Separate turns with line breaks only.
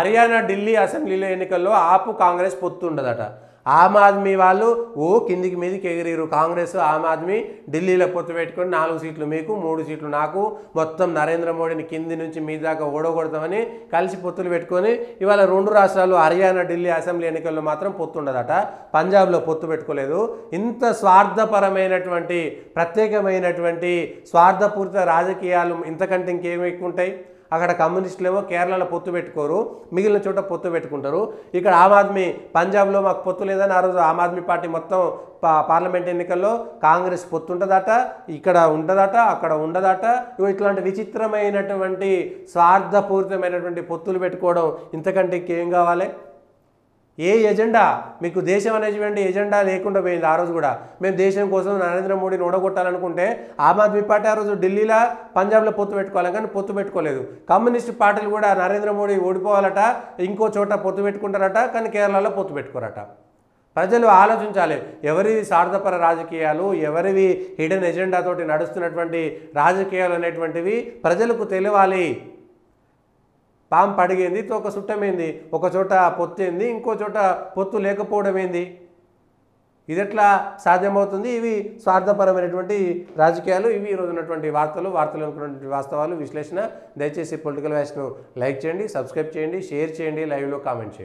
హర్యానా ఢిల్లీ అసెంబ్లీలో ఎన్నికల్లో ఆపు కాంగ్రెస్ పొత్తు ఉండదట. ఆమ్ ఆద్మీ వాళ్ళు కిందికి మీదికి ఎగిరిరు. కాంగ్రెస్ ఆమ్ ఆద్మీ ఢిల్లీలో పొత్తు పెట్టుకొని 4 సీట్లు మీకు 3 సీట్లు నాకు, మొత్తం నరేంద్ర మోడీని కింది నుంచి మీ దాకా ఓడగొడతామని కలిసి పొత్తులు పెట్టుకొని ఇవాళ 2 రాష్ట్రాలు హర్యానా ఢిల్లీ అసెంబ్లీ ఎన్నికల్లో మాత్రం పొత్తు ఉండదట. పంజాబ్లో పొత్తు పెట్టుకోలేదు. ఇంత స్వార్థపరమైనటువంటి ప్రత్యేకమైనటువంటి స్వార్థపూరిత రాజకీయాలు ఇంతకంటే ఇంకేమి ఎక్కువ ఉంటాయి? అక్కడ కమ్యూనిస్టులేమో కేరళలో పొత్తు పెట్టుకోరు, మిగిలిన చోట పొత్తు పెట్టుకుంటారు. ఇక్కడ ఆమ్ ఆద్మీ పంజాబ్లో మాకు పొత్తు లేదని ఆ రోజు ఆమ్ ఆద్మీ పార్టీ మొత్తం పార్లమెంట్ ఎన్నికల్లో కాంగ్రెస్ పొత్తు ఉంటుందట, ఇక్కడ ఉంటుందట, అక్కడ ఉండదట. ఇట్లాంటి విచిత్రమైనటువంటి స్వార్థపూరితమైనటువంటి పొత్తులు పెట్టుకోవడం ఇంతకంటే ఇంకేం కావాలి? ఏ ఎజెండా మీకు? దేశం అనేటువంటి ఎజెండా లేకుండా పోయింది. ఆ రోజు కూడా మేము దేశం కోసం నరేంద్ర మోడీని ఓడగొట్టాలనుకుంటే ఆమ్ ఆద్మీ పార్టీ ఆ రోజు ఢిల్లీలో పంజాబ్లో పొత్తు పెట్టుకోవాలి, కానీ పొత్తు పెట్టుకోలేదు. కమ్యూనిస్ట్ పార్టీలు కూడా నరేంద్ర మోడీ ఓడిపోవాలట, ఇంకో చోట పొత్తు పెట్టుకుంటారట, కానీ కేరళలో పొత్తు పెట్టుకోరట. ప్రజలు ఆలోచించాలి. ఎవరివి స్వార్థపర రాజకీయాలు, ఎవరివి హిడెన్ ఎజెండాతోటి నడుస్తున్నటువంటి రాజకీయాలు అనేటువంటివి ప్రజలకు తెలియాలి. పాము పడిగేంది, తోక సుట్టమైంది, ఒక చోట పొత్తు ఏంది, ఇంకో చోట పొత్తు లేకపోవడం ఏంది? ఇది ఎట్లా సాధ్యమవుతుంది? ఇవి స్వార్థపరమైనటువంటి రాజకీయాలు. ఇవి ఈరోజు ఉన్నటువంటి వార్తలు ఉన్నటువంటి వాస్తవాలు, విశ్లేషణ. దయచేసి పొలిటికల్ వాయిస్ను లైక్ చేయండి, సబ్స్క్రైబ్ చేయండి, షేర్ చేయండి, లైవ్లో కామెంట్ చేయండి.